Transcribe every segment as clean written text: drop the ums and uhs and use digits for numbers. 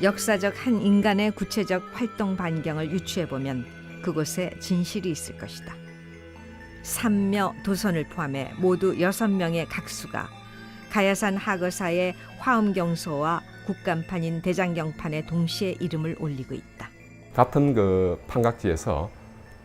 역사적 한 인간의 구체적 활동 반경을 유추해보면 그곳에 진실이 있을 것이다. 삼묘 도선을 포함해 모두 6명의 각수가 가야산 하거사의 화엄경소와 국간판인 대장경판에 동시에 이름을 올리고 있다. 같은 그 판각지에서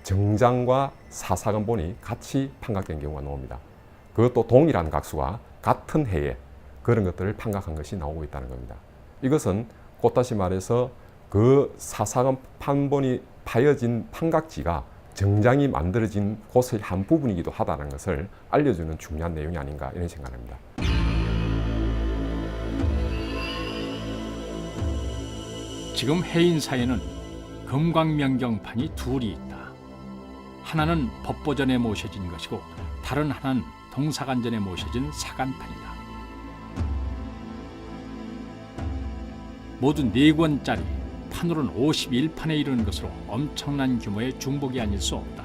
정장과 사사건본이 같이 판각된 경우가 나옵니다. 그것도 동일한 각수가 같은 해에 그런 것들을 판각한 것이 나오고 있다는 겁니다. 이것은 곧 다시 말해서 그 사사건 판본이 파여진 판각지가 정장이 만들어진 곳의 한 부분이기도 하다는 것을 알려주는 중요한 내용이 아닌가 이런 생각합니다. 지금 해인사에는 금광명경판이 둘이 있다. 하나는 법보전에 모셔진 것이고 다른 하나는 동사간전에 모셔진 사간판이다. 모두 4권짜리, 판으로는 51판에 이르는 것으로 엄청난 규모의 중복이 아닐 수 없다.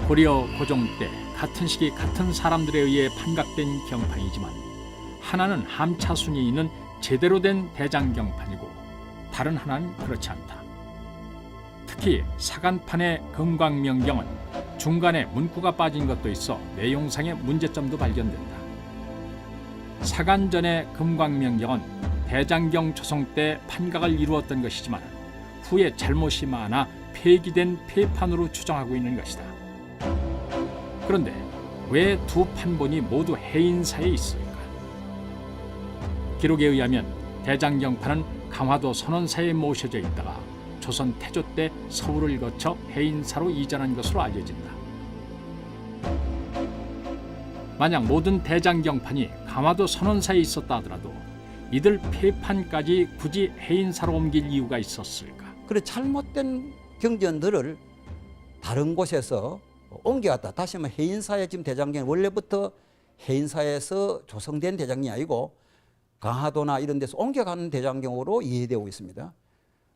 고려 고종 때 같은 시기 같은 사람들에 의해 판각된 경판이지만 하나는 함차순이 있는 제대로 된 대장경판이고 다른 하나는 그렇지 않다. 특히 사간판의 금광명경은 중간에 문구가 빠진 것도 있어 내용상의 문제점도 발견된다. 사간전의 금광명경은 대장경 조성 때 판각을 이루었던 것이지만 후에 잘못이 많아 폐기된 폐판으로 추정하고 있는 것이다. 그런데 왜 두 판본이 모두 해인사에 있을까? 기록에 의하면 대장경판은 강화도 선원사에 모셔져 있다가 조선 태조 때 서울을 거쳐 해인사로 이전한 것으로 알려진다. 만약 모든 대장경판이 강화도 선원사에 있었다 하더라도 이들 폐판까지 굳이 해인사로 옮길 이유가 있었을까? 그래 잘못된 경전들을 다른 곳에서 옮겨갔다. 다시 말하면 해인사의 지금 대장경이 원래부터 해인사에서 조성된 대장경이 아니고 강화도나 이런 데서 옮겨가는 대장경으로 이해되고 있습니다.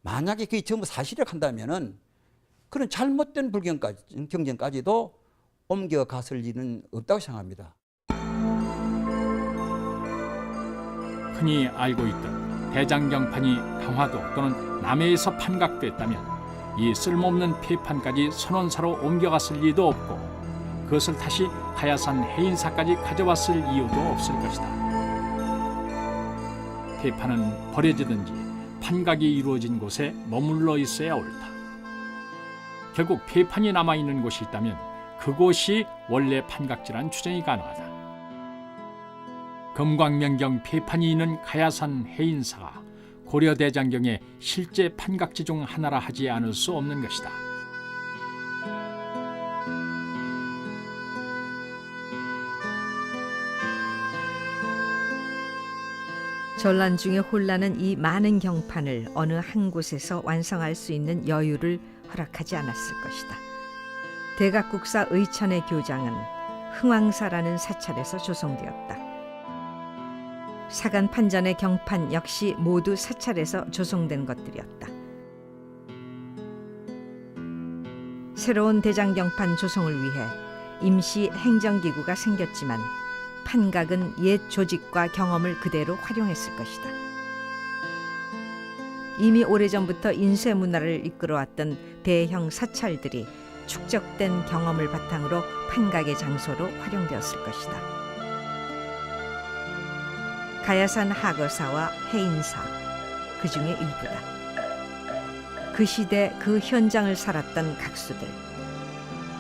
만약에 그게 전부 사실을 한다면은 그런 잘못된 경전까지도 옮겨갔을 일은 없다고 생각합니다. 흔히 알고 있던 대장경판이 강화도 또는 남해에서 판각됐다면 이 쓸모없는 폐판까지 선원사로 옮겨갔을 리도 없고 그것을 다시 가야산 해인사까지 가져왔을 이유도 없을 것이다. 폐판은 버려지든지 판각이 이루어진 곳에 머물러 있어야 옳다. 결국 폐판이 남아있는 곳이 있다면 그곳이 원래 판각지란 추정이 가능하다. 금광명경 폐판이 있는 가야산 해인사가 고려대장경의 실제 판각지 중 하나라 하지 않을 수 없는 것이다. 전란 중에 혼란은 이 많은 경판을 어느 한 곳에서 완성할 수 있는 여유를 허락하지 않았을 것이다. 대각국사 의천의 교장은 흥왕사라는 사찰에서 조성되었다. 사간 판전의 경판 역시 모두 사찰에서 조성된 것들이었다. 새로운 대장경판 조성을 위해 임시 행정기구가 생겼지만 판각은 옛 조직과 경험을 그대로 활용했을 것이다. 이미 오래전부터 인쇄 문화를 이끌어왔던 대형 사찰들이 축적된 경험을 바탕으로 판각의 장소로 활용되었을 것이다. 가야산 하거사와 해인사, 그 중에 일부다. 그 시대 그 현장을 살았던 각수들,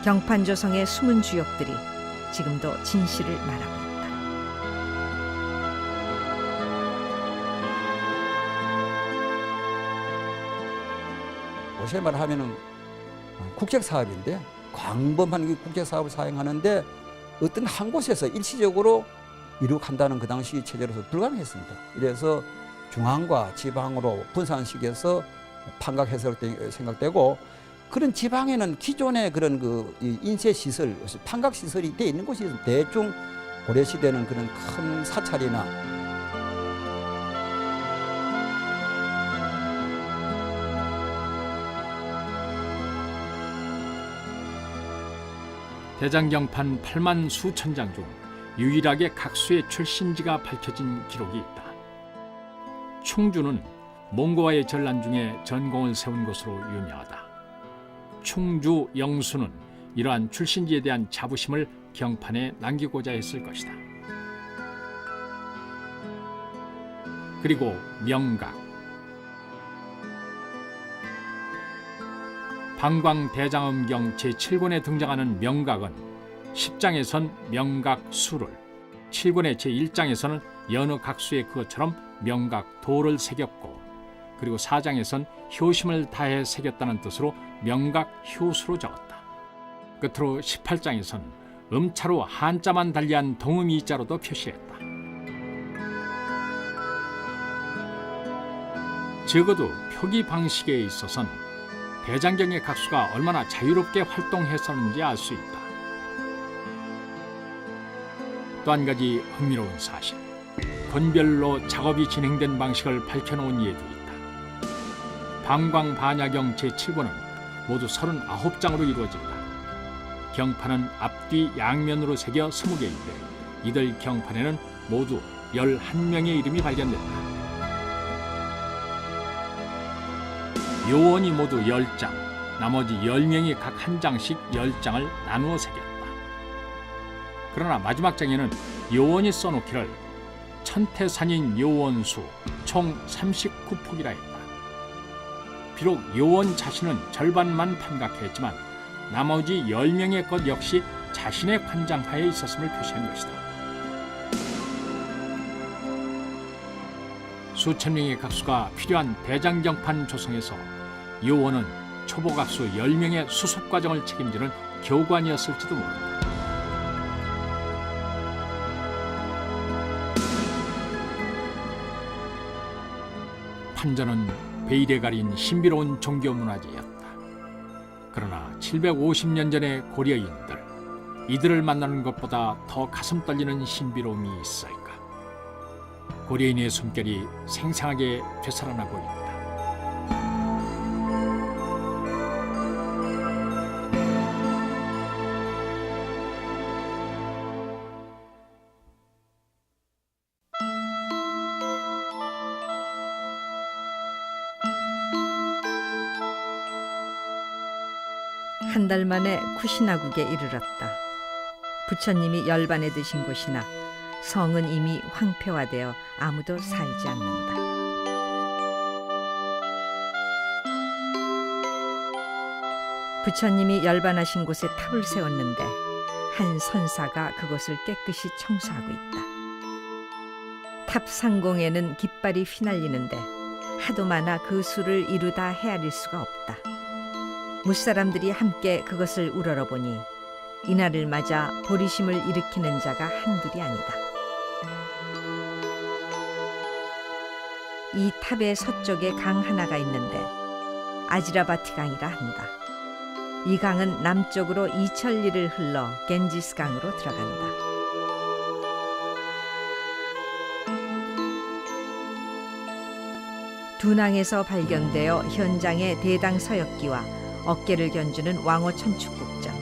경판 조성의 숨은 주역들이 지금도 진실을 말하고 있다. 요새 말하면은 국책 사업인데 광범한 국책 사업을 사행하는데 어떤 한 곳에서 일시적으로 이룩한다는 그 당시 체제로서 불가능했습니다. 이래서 중앙과 지방으로 분산시켜서 판각 해석이 생각되고 그런 지방에는 기존의 그런 그 인쇄 시설, 판각 시설이 돼 있는 곳이 대충 고려 시대는 그런 큰 사찰이나 대장경판 8만 수천 장 중 유일하게 각수의 출신지가 밝혀진 기록이 있다. 충주는 몽고와의 전란 중에 전공을 세운 곳으로 유명하다. 충주 영수는 이러한 출신지에 대한 자부심을 경판에 남기고자 했을 것이다. 그리고 명각. 방광대장엄경 제7권에 등장하는 명각은 10장에선 명각수를, 7권의 제1장에서는 여느 각수의 그것처럼 명각도를 새겼고, 그리고 4장에선 효심을 다해 새겼다는 뜻으로 명각효수로 적었다. 끝으로 18장에선 음차로 한자만 달리한 동음이자로도 표시했다. 적어도 표기 방식에 있어서는 대장경의 각수가 얼마나 자유롭게 활동했었는지 알 수 있다. 또 한 가지 흥미로운 사실, 권별로 작업이 진행된 방식을 밝혀놓은 예도 있다. 방광반야경 제7권은 모두 39장으로 이루어진다. 경판은 앞뒤 양면으로 새겨 20개인데 이들 경판에는 모두 11명의 이름이 발견된다. 요원이 모두 10장, 나머지 10명이 각 한 장씩 10장을 나누어 새겼다. 그러나 마지막 장에는 요원이 써놓기를 천태산인 요원수 총 39폭이라 했다. 비록 요원 자신은 절반만 판각했지만 나머지 10명의 것 역시 자신의 관장하에 있었음을 표시한 것이다. 수천 명의 각수가 필요한 대장경판 조성에서 요원은 초보각수 10명의 수습 과정을 책임지는 교관이었을지도 모른다. 판전은 베일에 가린 신비로운 종교 문화재였다. 그러나 750년 전의 고려인들, 이들을 만나는 것보다 더 가슴 떨리는 신비로움이 있을까? 고려인의 숨결이 생생하게 되살아나고 있다. 한 달 만에 쿠시나국에 이르렀다. 부처님이 열반에 드신 곳이나 성은 이미 황폐화되어 아무도 살지 않는다. 부처님이 열반하신 곳에 탑을 세웠는데 한 선사가 그곳을 깨끗이 청소하고 있다. 탑 상공에는 깃발이 휘날리는데 하도 많아 그 수를 이루다 헤아릴 수가 없다. 무사람들이 함께 그것을 우러러보니 이날을 맞아 보리심을 일으키는 자가 한둘이 아니다. 이 탑의 서쪽에 강 하나가 있는데 아지라바티 강이라 한다. 이 강은 남쪽으로 2천리를 흘러 겐지스 강으로 들어간다. 두낭에서 발견되어 현장의 대당 서역기와 어깨를 견주는 왕호 천축국전,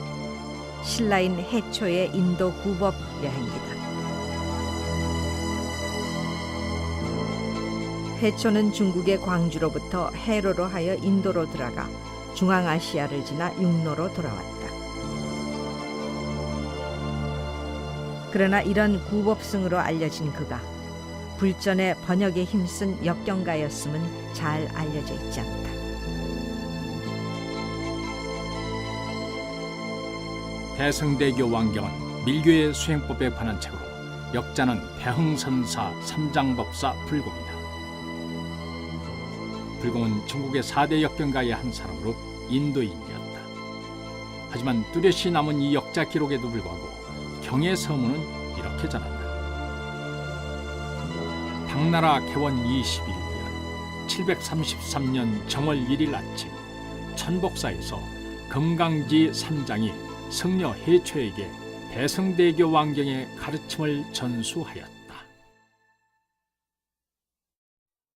신라인 해초의 인도 구법 여행기다. 해초는 중국의 광주로부터 해로로 하여 인도로 들어가 중앙아시아를 지나 육로로 돌아왔다. 그러나 이런 구법승으로 알려진 그가 불전의 번역에 힘쓴 역경가였음은 잘 알려져 있지 않다. 대승대교 왕경은 밀교의 수행법에 관한 책으로 역자는 대흥선사 삼장법사 불공이다. 불공은 중국의 4대 역경가의 한 사람으로 인도인이었다. 하지만 뚜렷이 남은 이 역자 기록에도 불구하고 경의 서문은 이렇게 전한다. 당나라 개원 21년 733년 정월 1일 아침 천복사에서 금강지 삼장이 성녀 해초에게 대승대교 왕경의 가르침을 전수하였다.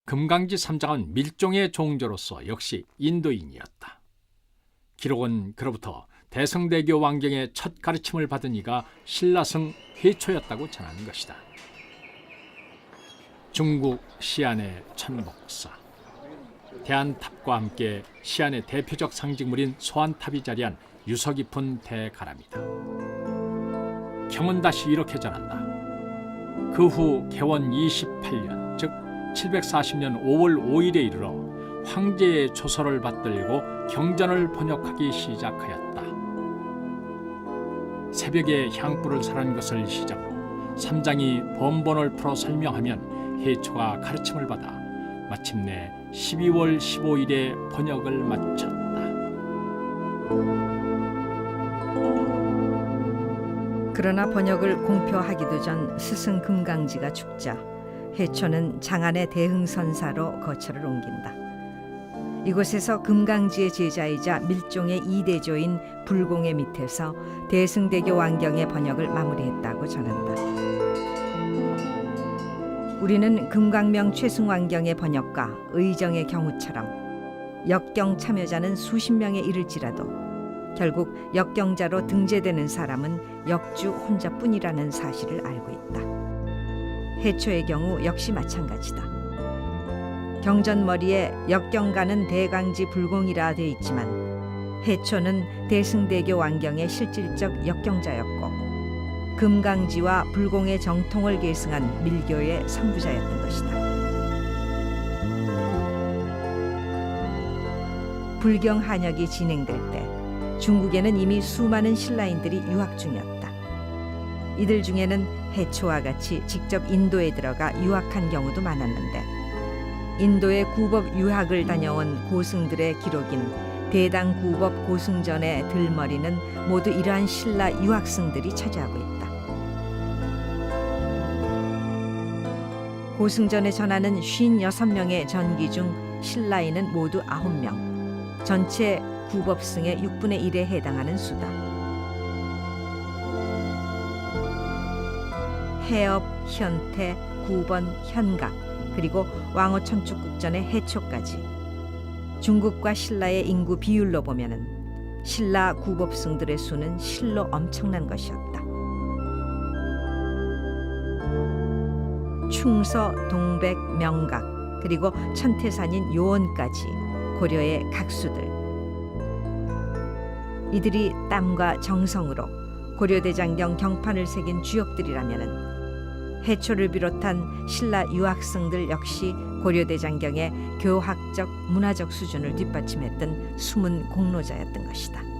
금강지 삼장은 밀종의 종조로서 역시 인도인이었다. 기록은 그로부터 대승대교 왕경의 첫 가르침을 받은 이가 신라성 해초였다고 전하는 것이다. 중국 시안의 천목사. 대안탑과 함께 시안의 대표적 상징물인 소안탑이 자리한 유서 깊은 대가람이다. 경은 다시 이렇게 전한다. 그 후 개원 28년, 즉 740년 5월 5일에 이르러 황제의 조서를 받들고 경전을 번역하기 시작하였다. 새벽에 향불을 살한 것을 시작으로 삼장이 번번을 풀어 설명하면 해초가 가르침을 받아 마침내 12월 15일에 번역을 마쳤다. 그러나 번역을 공표하기도 전 스승 금강지가 죽자 해초는 장안의 대흥선사로 거처를 옮긴다. 이곳에서 금강지의 제자이자 밀종의 이대조인 불공의 밑에서 대승대교 왕경의 번역을 마무리했다고 전한다. 우리는 금광명 최승왕경의 번역과 의정의 경우처럼 역경 참여자는 수십 명에 이를지라도 결국 역경자로 등재되는 사람은 역주 혼자뿐이라는 사실을 알고 있다. 해초의 경우 역시 마찬가지다. 경전머리에 역경가는 대강지 불공이라 돼 있지만 해초는 대승대교 왕경의 실질적 역경자였고 금강지와 불공의 정통을 계승한 밀교의 선구자였던 것이다. 불경 한역이 진행될 때 중국에는 이미 수많은 신라인들이 유학 중이었다. 이들 중에는 해초와 같이 직접 인도에 들어가 유학한 경우도 많았는데 인도의 구법 유학을 다녀온 고승들의 기록인 대당 구법 고승전의 들머리는 모두 이러한 신라 유학생들이 차지하고 있다. 고승전에 전하는 56명의 전기 중 신라인은 모두 9명, 전체 구법승의 6분의 1에 해당하는 수다. 해업, 현태, 구번, 현각, 그리고 왕호 천축국전의 해초까지 중국과 신라의 인구 비율로 보면은 신라 구법승들의 수는 실로 엄청난 것이었다. 충서, 동백, 명각, 그리고 천태산인 요원까지 고려의 각수들. 이들이 땀과 정성으로 고려대장경 경판을 새긴 주역들이라면은 해초를 비롯한 신라 유학생들 역시 고려대장경의 교학적, 문화적 수준을 뒷받침했던 숨은 공로자였던 것이다.